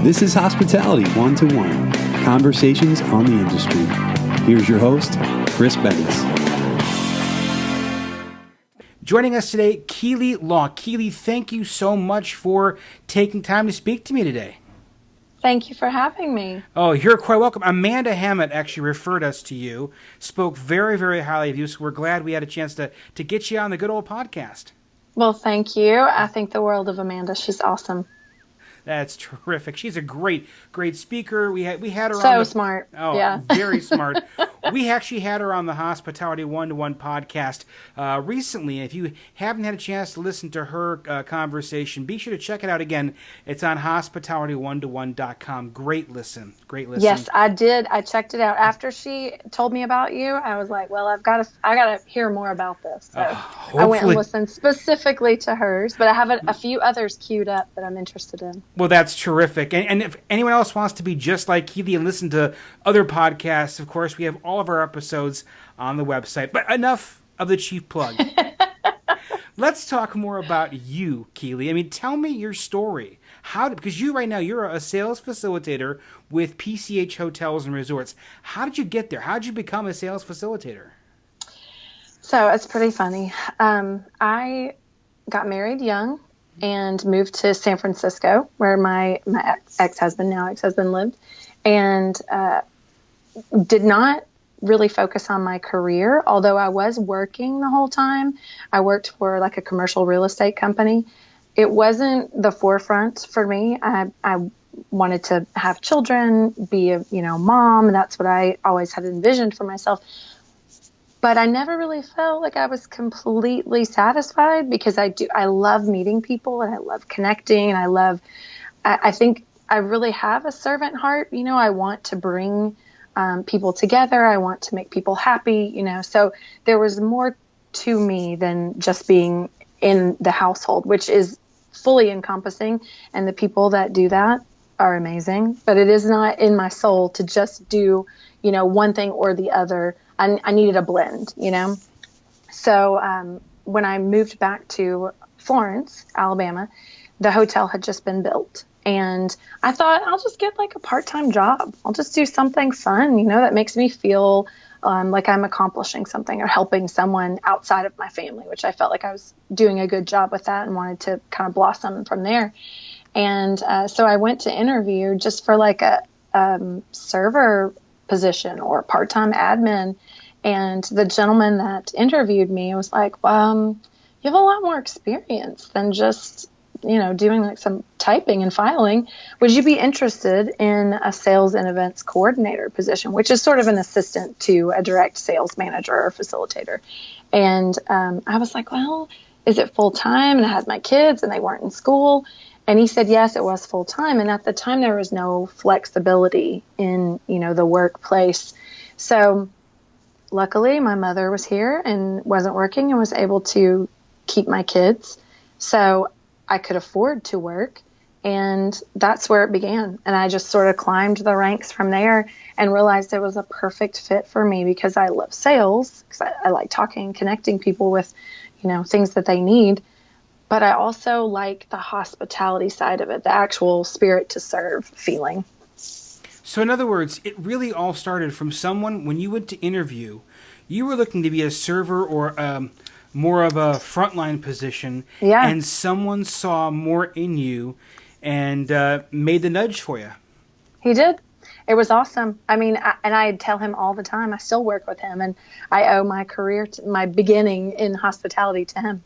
This is Hospitality 1-to-1, conversations on the industry. Here's your host, Chris Bettis. Joining us today, Keely Law. Keely, thank you so much for taking time to speak to me today. Thank you for having me. Oh, you're quite welcome. Amanda Hammett actually referred us to you, spoke very, very highly of you, so we're glad we had a chance to get you on the good old podcast. Well, thank you. I think the world of Amanda. She's awesome. That's terrific. She's a great speaker. We had her so smart. Oh, yeah. Very smart. We actually had her on the Hospitality 1-to-1 podcast recently. If you haven't had a chance to listen to her conversation, be sure to check it out again. It's on hospitality1to1.com. Great listen. Yes, I did. I checked it out after she told me about you. I was like, well, I got to hear more about this. So I went and listened specifically to hers, but I have a few others queued up that I'm interested in. Well, that's terrific. And if anyone else wants to be just like Keely and listen to other podcasts, of course, we have all of our episodes on the website. But enough of the chief plug. Let's talk more about you, Keely. I mean, tell me your story. Because you right now, you're a sales facilitator with PCH Hotels and Resorts. How did you get there? How did you become a sales facilitator? So it's pretty funny. I got married young and moved to San Francisco, where my ex-husband lived, and did not really focus on my career, although I was working the whole time. I worked for like a commercial real estate company. It wasn't the forefront for me. I wanted to have children, be a mom, and that's what I always had envisioned for myself. But I never really felt like I was completely satisfied, because I love meeting people and I love connecting, and I think I really have a servant heart. I want to bring people together. I want to make people happy, so there was more to me than just being in the household, which is fully encompassing. And the people that do that are amazing, but it is not in my soul to just do, one thing or the other. I needed a blend, So when I moved back to Florence, Alabama, the hotel had just been built. And I thought, I'll just get like a part-time job. I'll just do something fun, that makes me feel like I'm accomplishing something or helping someone outside of my family, which I felt like I was doing a good job with that and wanted to kind of blossom from there. And so I went to interview just for like a server position or part-time admin. And the gentleman that interviewed me was like, well, you have a lot more experience than just, doing like some typing and filing. Would you be interested in a sales and events coordinator position, which is sort of an assistant to a direct sales manager or facilitator? And I was like, well, is it full time? And I had my kids and they weren't in school. And he said, yes, it was full time. And at the time, there was no flexibility in, the workplace. So luckily, my mother was here and wasn't working and was able to keep my kids. So I could afford to work. And that's where it began. And I just sort of climbed the ranks from there and realized it was a perfect fit for me, because I love sales, because I like talking and connecting people with, things that they need. But I also like the hospitality side of it, the actual spirit to serve feeling. So in other words, it really all started from someone, when you went to interview, you were looking to be a server or more of a frontline position. Yeah. And someone saw more in you and made the nudge for you. He did. It was awesome. I mean, I tell him all the time, I still work with him, and I owe my career, my beginning in hospitality to him.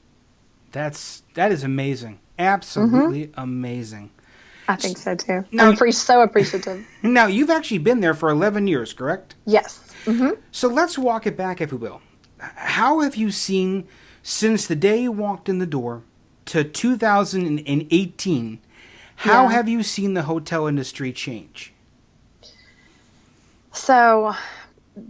That is amazing. Absolutely amazing. I think so too. Now, I'm so appreciative. Now, you've actually been there for 11 years, correct? Yes. Mm-hmm. So let's walk it back, if we will. How have you seen, since the day you walked in the door to 2018, how have you seen the hotel industry change? So,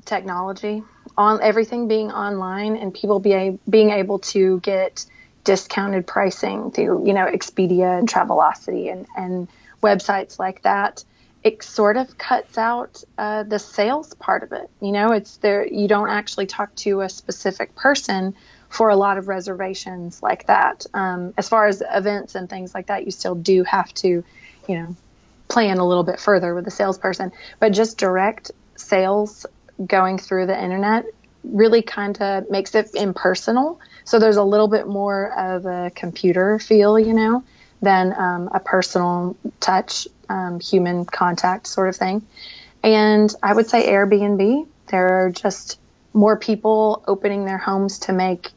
technology, on everything being online, and people being able to get discounted pricing through, Expedia and Travelocity and websites like that. It sort of cuts out the sales part of it. It's there. You don't actually talk to a specific person for a lot of reservations like that. As far as events and things like that, you still do have to, plan a little bit further with the salesperson. But just direct sales going through the internet really kind of makes it impersonal. So there's a little bit more of a computer feel, than a personal touch, human contact sort of thing. And I would say Airbnb, there are just more people opening their homes to make,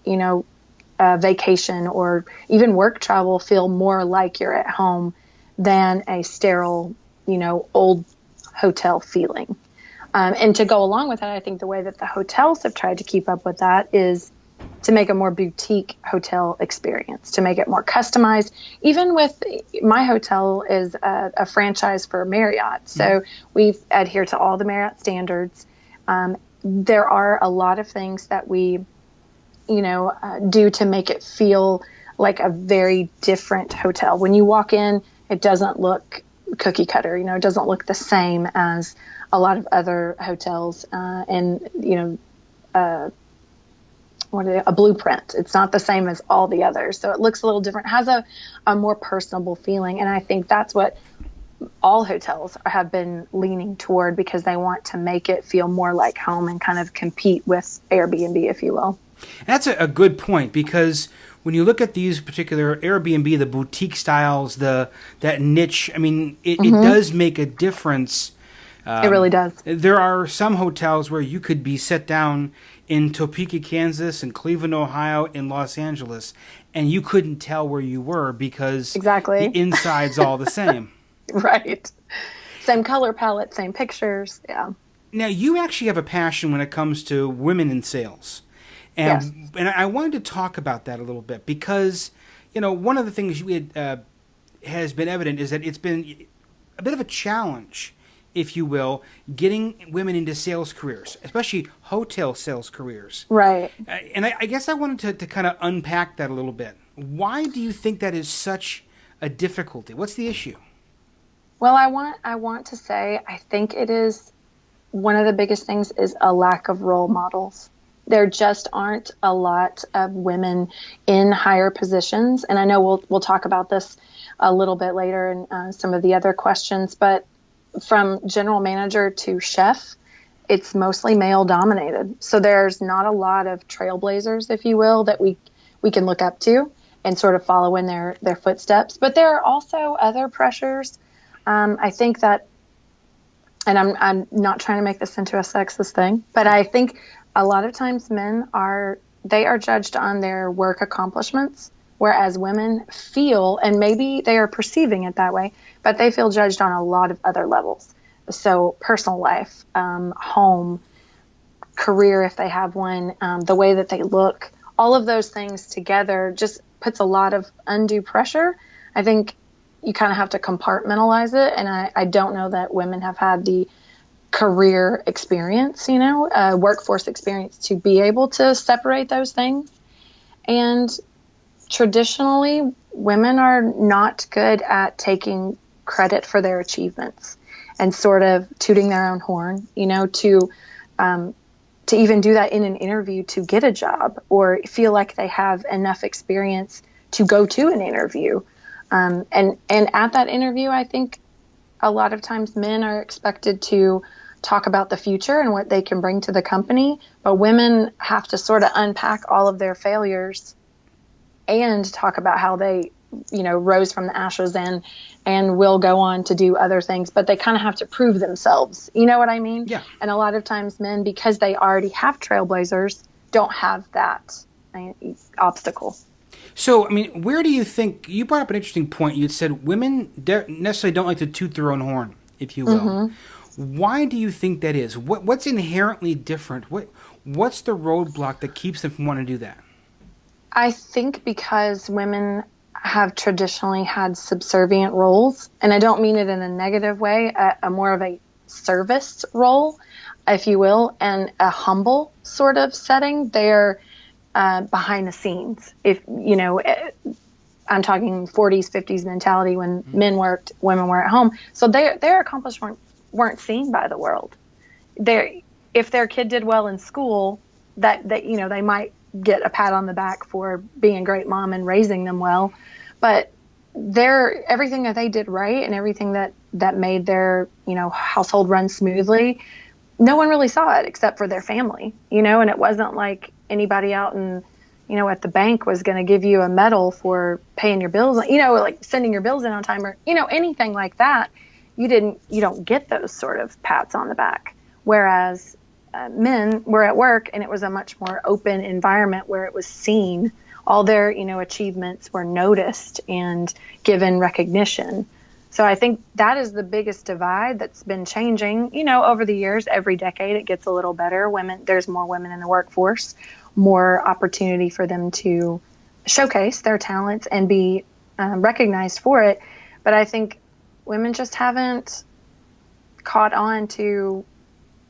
vacation or even work travel feel more like you're at home than a sterile, old hotel feeling. And to go along with that, I think the way that the hotels have tried to keep up with that is to make a more boutique hotel experience, to make it more customized. Even with my hotel is a franchise for Marriott. So we adhere to all the Marriott standards. There are a lot of things that we, do to make it feel like a very different hotel. When you walk in, it doesn't look cookie cutter, it doesn't look the same as a lot of other hotels, a blueprint. It's not the same as all the others. So it looks a little different, has a more personable feeling. And I think that's what all hotels have been leaning toward, because they want to make it feel more like home and kind of compete with Airbnb, if you will. That's a good point, because when you look at these particular Airbnb, the boutique styles, that niche, it does make a difference. It really does. There are some hotels where you could be set down in Topeka, Kansas, and Cleveland, Ohio, in Los Angeles, and you couldn't tell where you were because exactly the inside's all the same. Right. Same color palette, same pictures. Yeah. Now, you actually have a passion when it comes to women in sales. And I wanted to talk about that a little bit because, one of the things has been evident is that it's been a bit of a challenge, if you will, getting women into sales careers, especially hotel sales careers. Right. And I guess I wanted to kind of unpack that a little bit. Why do you think that is such a difficulty? What's the issue? Well, I want to say I think it is one of the biggest things is a lack of role models. There just aren't a lot of women in higher positions. And I know we'll talk about this a little bit later in some of the other questions, but from general manager to chef, it's mostly male dominated. So there's not a lot of trailblazers, if you will, that we can look up to and sort of follow in their footsteps. But there are also other pressures. I think that, and I'm not trying to make this into a sexist thing, but I think a lot of times men are judged on their work accomplishments, whereas women feel, and maybe they are perceiving it that way, but they feel judged on a lot of other levels. So personal life, home, career, if they have one, the way that they look, all of those things together just puts a lot of undue pressure. I think you kind of have to compartmentalize it. And I don't know that women have had the career experience, workforce experience to be able to separate those things. And traditionally, women are not good at taking credit for their achievements and sort of tooting their own horn, to even do that in an interview to get a job or feel like they have enough experience to go to an interview. And at that interview, I think a lot of times men are expected to talk about the future and what they can bring to the company, but women have to sort of unpack all of their failures and talk about how they, rose from the ashes and will go on to do other things, but they kind of have to prove themselves. You know what I mean? Yeah. And a lot of times men, because they already have trailblazers, don't have that obstacle. So, where do you think, you brought up an interesting point. You said women necessarily don't like to toot their own horn, if you will. Mm-hmm. Why do you think that is? What's inherently different? What's the roadblock that keeps them from wanting to do that? I think because women have traditionally had subservient roles, and I don't mean it in a negative way, a more of a service role, if you will, and a humble sort of setting. They're behind the scenes. If, I'm talking 40s, 50s mentality when men worked, women were at home. So their accomplishments weren't seen by the world. If their kid did well in school, that they might get a pat on the back for being a great mom and raising them well, but everything that they did right and everything that that made their, household run smoothly, no one really saw it except for their family, and it wasn't like anybody out in, at the bank was going to give you a medal for paying your bills, like sending your bills in on time or, anything like that. You don't get those sort of pats on the back. Whereas men were at work and it was a much more open environment where it was seen. All their, achievements were noticed and given recognition. So I think that is the biggest divide that's been changing, over the years. Every decade it gets a little better. There's more women in the workforce, more opportunity for them to showcase their talents and be recognized for it. But I think women just haven't caught on to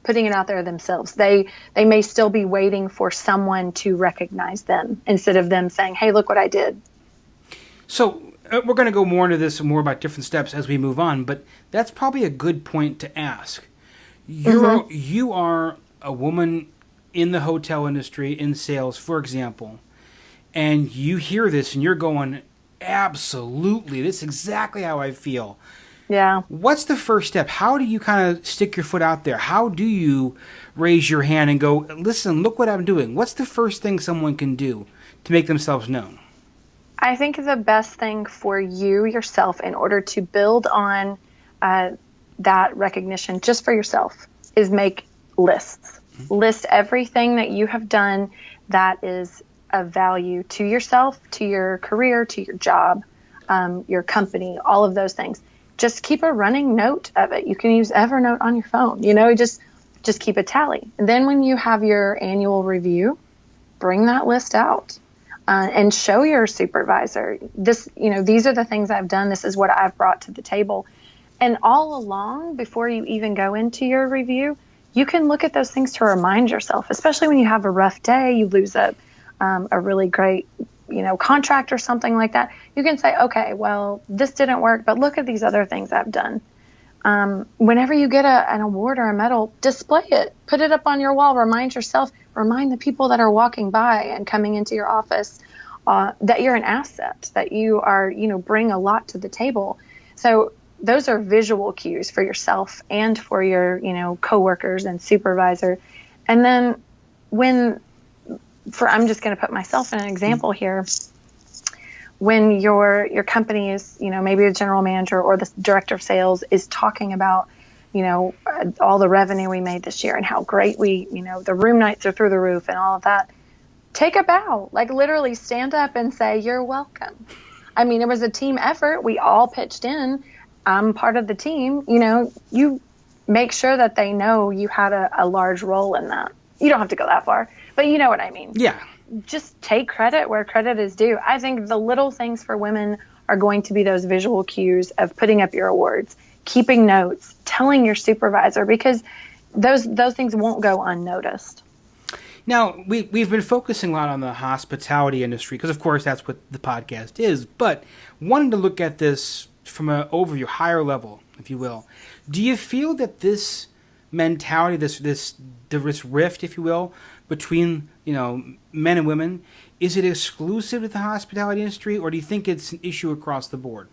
putting it out there themselves. They may still be waiting for someone to recognize them instead of them saying, hey, look what I did. So we're going to go more into this and more about different steps as we move on, but that's probably a good point to ask. You are a woman in the hotel industry, in sales, for example, and you hear this and you're going, absolutely, this is exactly how I feel. Yeah. What's the first step? How do you kind of stick your foot out there? How do you raise your hand and go, listen, look what I'm doing? What's the first thing someone can do to make themselves known? I think the best thing for you yourself in order to build on that recognition just for yourself is make lists. Mm-hmm. List everything that you have done that is of value to yourself, to your career, to your job, your company, all of those things. Just keep a running note of it. You can use Evernote on your phone, just keep a tally. And then when you have your annual review, bring that list out and show your supervisor this, these are the things I've done. This is what I've brought to the table. And all along, before you even go into your review, you can look at those things to remind yourself, especially when you have a rough day, you lose a really great contract or something like that. You can say, okay, well, this didn't work, but look at these other things I've done. Whenever you get an award or a medal, display it, put it up on your wall, remind yourself, remind the people that are walking by and coming into your office that you're an asset, that you are, bring a lot to the table. So those are visual cues for yourself and for your, coworkers and supervisor. And then I'm just going to put myself in an example here. When your company is, maybe a general manager or the director of sales is talking about, all the revenue we made this year and how great the room nights are through the roof and all of that, take a bow, like literally stand up and say, you're welcome. I mean, it was a team effort. We all pitched in. I'm part of the team. You make sure that they know you had a large role in that. You don't have to go that far, but you know what I mean. Yeah. Just take credit where credit is due. I think the little things for women are going to be those visual cues of putting up your awards, keeping notes, telling your supervisor, because those things won't go unnoticed. Now, we've been focusing a lot on the hospitality industry because, of course, that's what the podcast is, but wanted to look at this from an overview, higher level, if you will. Do you feel that this mentality, this rift, if you will, between men and women, is it exclusive to the hospitality industry, or do you think it's an issue across the board?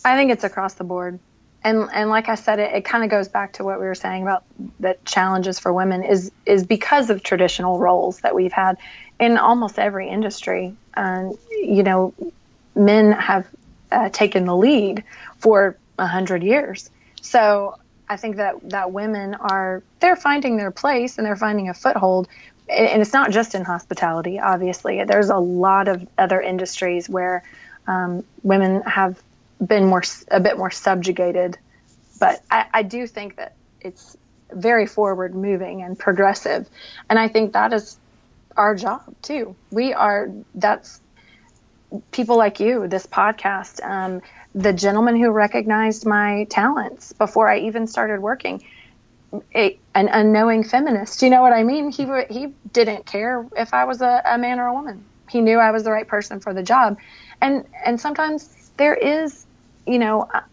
I think it's across the board, and like I said, it kind of goes back to what we were saying about the challenges for women is because of traditional roles that we've had in almost every industry. Men have taken the lead for 100 years, so I think that women they're finding their place and they're finding a foothold. And it's not just in hospitality, obviously. There's a lot of other industries where women have been a bit more subjugated. But I do think that it's very forward moving and progressive. And I think that is our job too. That's people like you, this podcast, the gentleman who recognized my talents before I even started working, an unknowing feminist, you know what I mean? He didn't care if I was a man or a woman. He knew I was the right person for the job. And sometimes there is,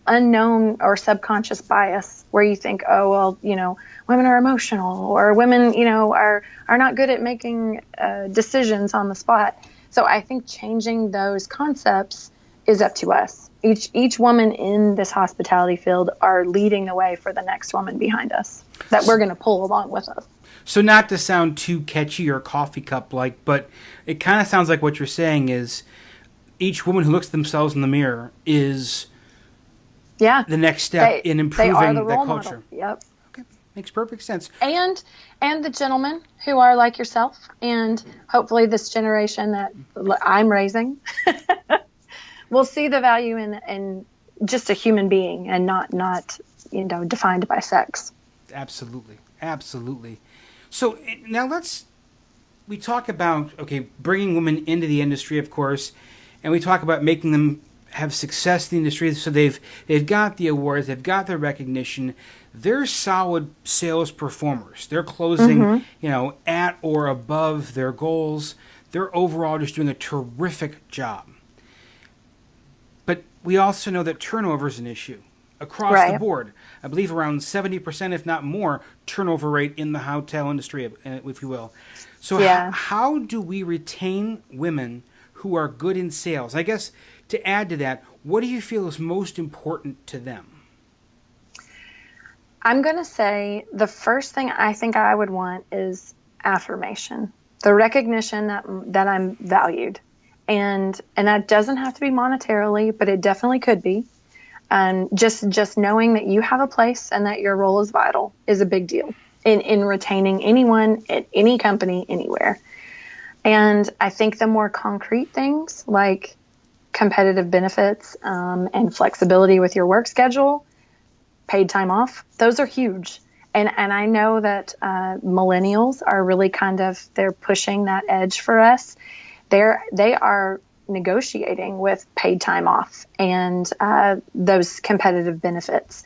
unknown or subconscious bias where you think, oh, well, women are emotional or women, are not good at making decisions on the spot. So I think changing those concepts is up to us. Each woman in this hospitality field are leading the way for the next woman behind us that we're going to pull along with us. So not to sound too catchy or coffee cup like, but it kind of sounds like what you're saying is each woman who looks at themselves in the mirror is the next step in improving that culture. Model. Yep. Okay. Makes perfect sense. And the gentlemen who are like yourself, and hopefully this generation that I'm raising will see the value in just a human being and not defined by sex. Absolutely. So now we talk about, bringing women into the industry, of course, and we talk about making them have success in the industry. So they've got the awards, they've got the recognition. They're solid sales performers. They're closing, at or above their goals. They're overall just doing a terrific job. But we also know that turnover is an issue across the board. I believe around 70%, if not more, turnover rate in the hotel industry, if you will. So how do we retain women who are good in sales? I guess to add to that, what do you feel is most important to them? I'm going to say the first thing I think I would want is affirmation, the recognition that I'm valued. And that doesn't have to be monetarily, but it definitely could be. Just knowing that you have a place and that your role is vital is a big deal in retaining anyone at any company anywhere. And I think the more concrete things like competitive benefits and flexibility with your work schedule, paid time off, those are huge. And I know that millennials are really they're pushing that edge for us. They are negotiating with paid time off and those competitive benefits.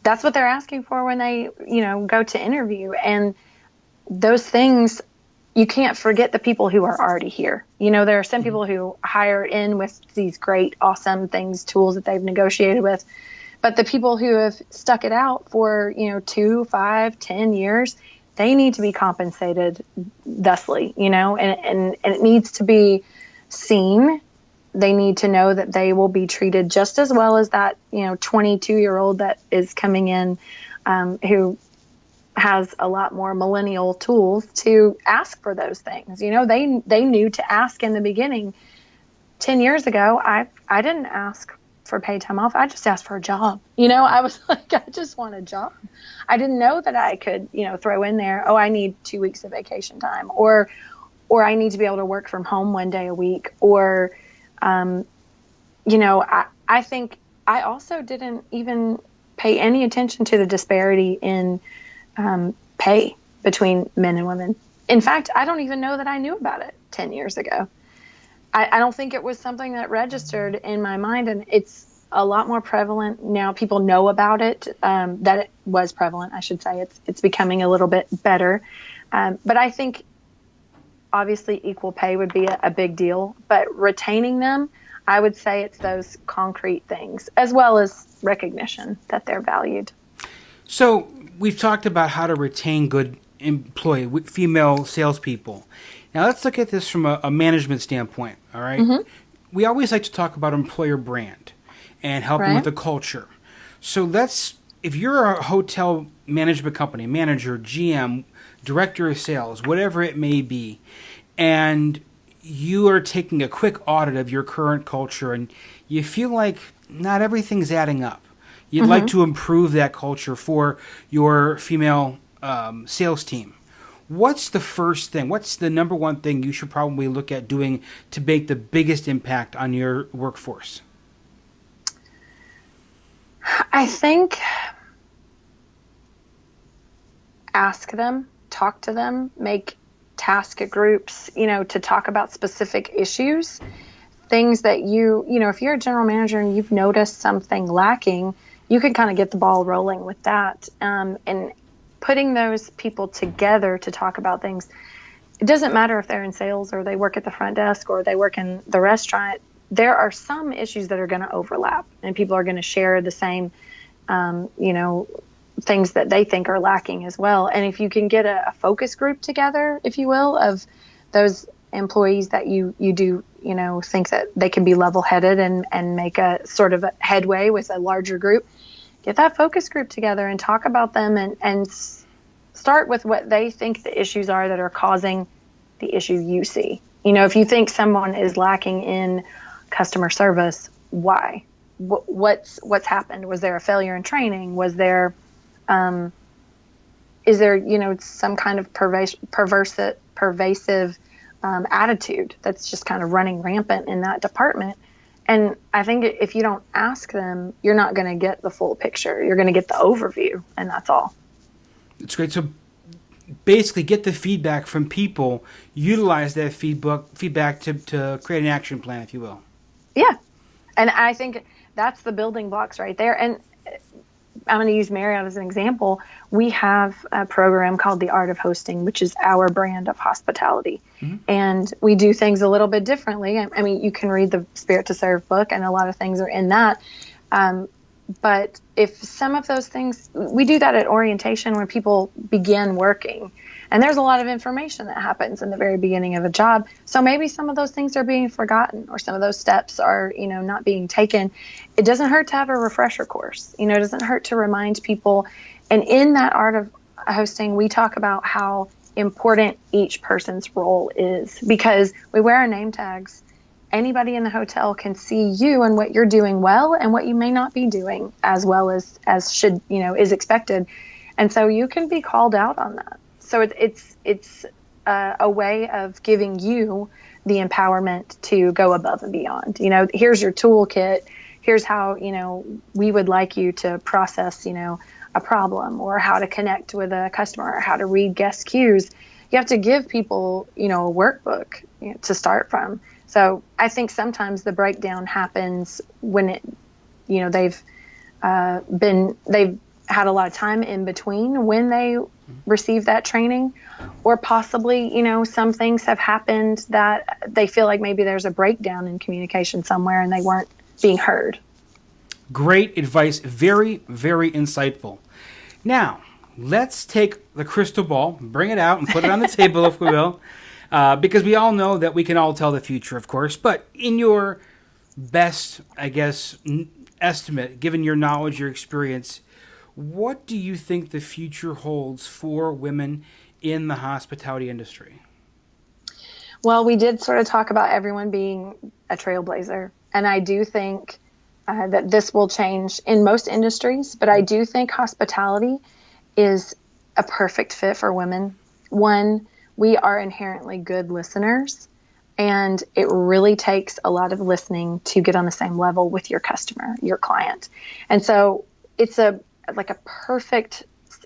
That's what they're asking for when they, go to interview. And those things, you can't forget the people who are already here. There are some people who hire in with these great, awesome things, tools that they've negotiated with. But the people who have stuck it out for, 2, 5, 10 years, they need to be compensated thusly, and it needs to be seen. They need to know that they will be treated just as well as that, 22-year-old that is coming in who has a lot more millennial tools to ask for those things. They knew to ask in the beginning. 10 years ago, I didn't ask for paid time off. I just asked for a job. I was like, I just want a job. I didn't know that I could, throw in there, I need 2 weeks of vacation time, or I need to be able to work from home 1 day a week, or, I think I also didn't even pay any attention to the disparity in pay between men and women. In fact, I don't even know that I knew about it 10 years ago. I don't think it was something that registered in my mind, and it's a lot more prevalent now. People know about it, that it was prevalent, I should say. It's becoming a little bit better. But I think obviously equal pay would be a big deal, but retaining them, I would say it's those concrete things as well as recognition that they're valued. So we've talked about how to retain good female salespeople. Now let's look at this from a management standpoint, all right? Mm-hmm. We always like to talk about employer brand and helping with the culture. So if you're a hotel management company, manager, GM, director of sales, whatever it may be, and you are taking a quick audit of your current culture and you feel like not everything's adding up. You'd like to improve that culture for your female sales team. What's the first thing? What's the number one thing you should probably look at doing to make the biggest impact on your workforce? I think ask them, talk to them, make task groups, to talk about specific issues, things that if you're a general manager and you've noticed something lacking, you can kind of get the ball rolling with that. And putting those people together to talk about things, it doesn't matter if they're in sales or they work at the front desk or they work in the restaurant. There are some issues that are going to overlap and people are going to share the same, things that they think are lacking as well. And if you can get a focus group together, if you will, of those employees that you do, think that they can be level-headed and make a sort of a headway with a larger group, get that focus group together and talk about them and start with what they think the issues are that are causing the issue you see. If you think someone is lacking in customer service, why? What's happened? Was there a failure in training? Was there, is there, some kind of pervasive attitude that's just kind of running rampant in that department? And I think if you don't ask them, you're not going to get the full picture. You're going to get the overview, and that's all. It's great. So basically get the feedback from people, utilize that feedback to create an action plan, if you will. Yeah. And I think that's the building blocks right there. And I'm going to use Marriott as an example. We have a program called The Art of Hosting, which is our brand of hospitality. Mm-hmm. And we do things a little bit differently. I mean, you can read the Spirit to Serve book, and a lot of things are in that. But if some of those things, we do that at orientation when people begin working. And there's a lot of information that happens in the very beginning of a job. So maybe some of those things are being forgotten, or some of those steps are, not being taken. It doesn't hurt to have a refresher course. It doesn't hurt to remind people. And in that art of hosting, we talk about how important each person's role is, because we wear our name tags. Anybody in the hotel can see you and what you're doing well and what you may not be doing as well as should, is expected. And so you can be called out on that. So it's a way of giving you the empowerment to go above and beyond. Here's your toolkit. Here's how, we would like you to process, a problem, or how to connect with a customer, or how to read guest cues. You have to give people, a workbook to start from. So I think sometimes the breakdown happens when they've had a lot of time in between when they receive that training, or possibly, some things have happened that they feel like maybe there's a breakdown in communication somewhere and they weren't being heard. Great advice. Very, very insightful. Now, let's take the crystal ball, bring it out and put it on the table, if we will. Because we all know that we can all tell the future, of course. But in your best, I guess, estimate, given your knowledge, your experience, what do you think the future holds for women in the hospitality industry? Well, we did sort of talk about everyone being a trailblazer. And I do think that this will change in most industries. But I do think hospitality is a perfect fit for women. One, we are inherently good listeners, and it really takes a lot of listening to get on the same level with your customer, your client. And so it's a perfect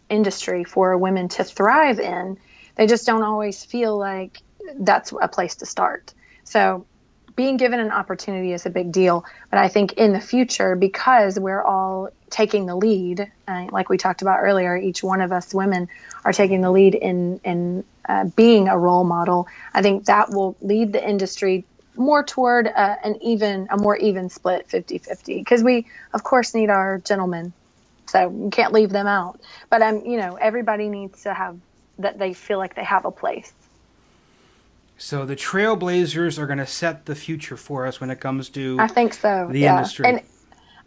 industry for women to thrive in. They just don't always feel like that's a place to start. So being given an opportunity is a big deal. But I think in the future, because we're all taking the lead, like we talked about earlier, each one of us women are taking the lead in being a role model. I think that will lead the industry more toward a more even split 50-50, because we, of course, need our gentlemen. So you can't leave them out. But, everybody needs to have that they feel like they have a place. So the trailblazers are going to set the future for us when it comes to I think so. The industry. And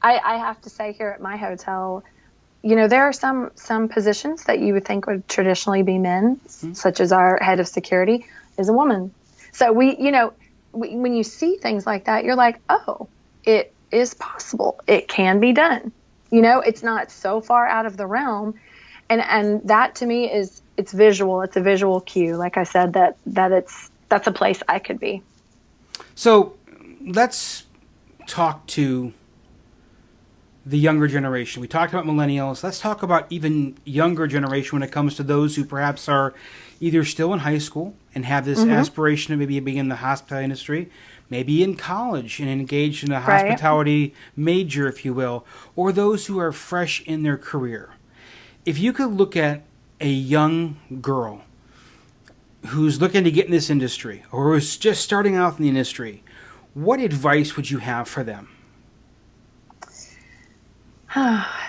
I have to say, here at my hotel, there are some positions that you would think would traditionally be men, such as our head of security is a woman. So when you see things like that, you're like, oh, it is possible. It can be done. It's not so far out of the realm. And that to me it's visual. It's a visual cue. Like I said, that's a place I could be. So let's talk to the younger generation. We talked about millennials. Let's talk about even younger generation when it comes to those who perhaps are either still in high school and have this aspiration of maybe being in the hospitality industry, maybe in college and engaged in a hospitality major, if you will, or those who are fresh in their career. If you could look at a young girl who's looking to get in this industry or who's just starting out in the industry, what advice would you have for them?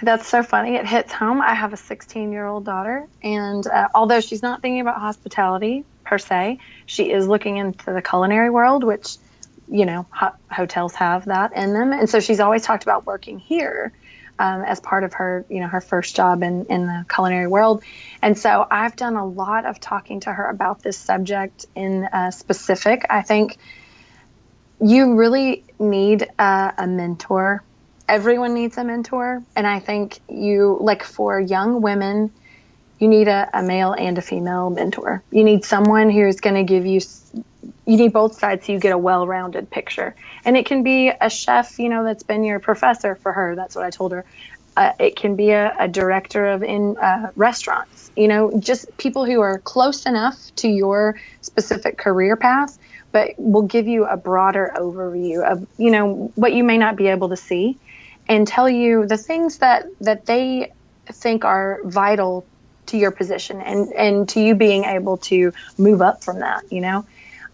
That's so funny. It hits home. I have a 16-year-old daughter, and although she's not thinking about hospitality per se. She is looking into the culinary world, which, hotels have that in them. And so she's always talked about working here as part of her, her first job in the culinary world. And so I've done a lot of talking to her about this subject in specific. I think you really need a mentor. Everyone needs a mentor. And I think for young women, you need a male and a female mentor. You need someone who's going to give you need both sides so you get a well-rounded picture. And it can be a chef, that's been your professor for her. That's what I told her. It can be a director of restaurants, just people who are close enough to your specific career path, but will give you a broader overview of, what you may not be able to see, and tell you the things that they think are vital to your position and to you being able to move up from that,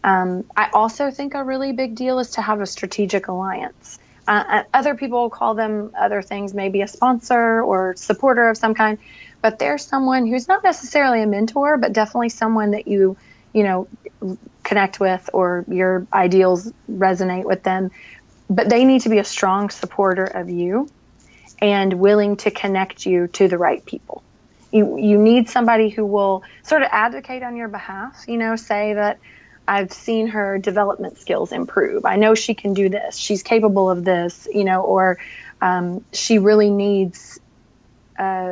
I also think a really big deal is to have a strategic alliance. Other people call them other things, maybe a sponsor or supporter of some kind, but there's someone who's not necessarily a mentor, but definitely someone that you connect with, or your ideals resonate with them. But they need to be a strong supporter of you and willing to connect you to the right people. You need somebody who will sort of advocate on your behalf, say that I've seen her development skills improve. I know she can do this. She's capable of this, or she really needs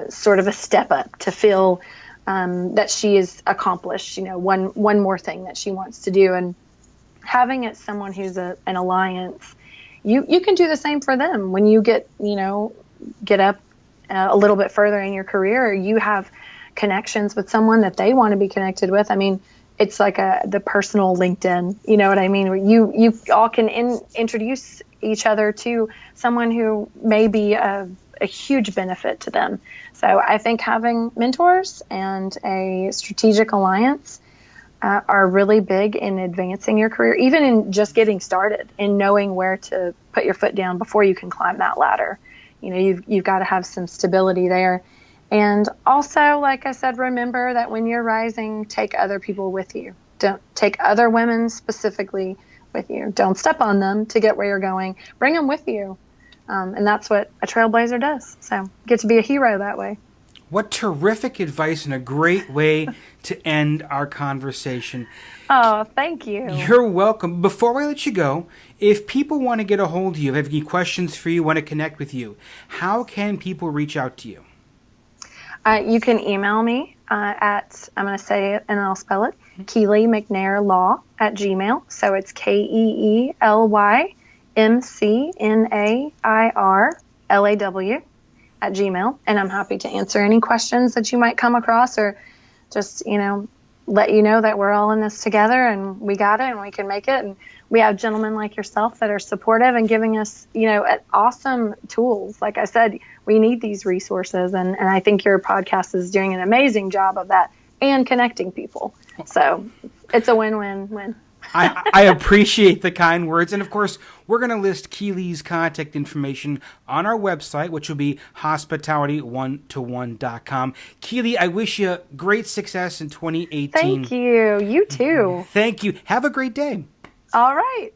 sort of a step up to feel that she is accomplished, one more thing that she wants to do. And having it someone who's an alliance, you can do the same for them when you get up a little bit further in your career. You have connections with someone that they want to be connected with. I mean, it's like the personal LinkedIn, you know what I mean? Where you all can introduce each other to someone who may be a huge benefit to them. So I think having mentors and a strategic alliance are really big in advancing your career, even in just getting started and knowing where to put your foot down before you can climb that ladder. You've got to have some stability there. And also, like I said, remember that when you're rising, take other people with you. Don't take other women specifically with you. Don't step on them to get where you're going. Bring them with you. And that's what a trailblazer does. So get to be a hero that way. What terrific advice and a great way to end our conversation. Oh, thank you. You're welcome. Before I let you go, if people want to get a hold of you, have any questions for you, want to connect with you, how can people reach out to you? You can email me at, I'm going to say it and I'll spell it, Keely McNair Law at Gmail. So it's KeelyMcnairLaw at Gmail. And I'm happy to answer any questions that you might come across, or just, let you know that we're all in this together and we got it and we can make it. And we have gentlemen like yourself that are supportive and giving us, awesome tools. Like I said, we need these resources. And I think your podcast is doing an amazing job of that and connecting people. So it's a win-win-win. I appreciate the kind words. And, of course, we're going to list Keely's contact information on our website, which will be hospitality1to1.com. Keely, I wish you great success in 2018. Thank you. You too. Thank you. Have a great day. All right.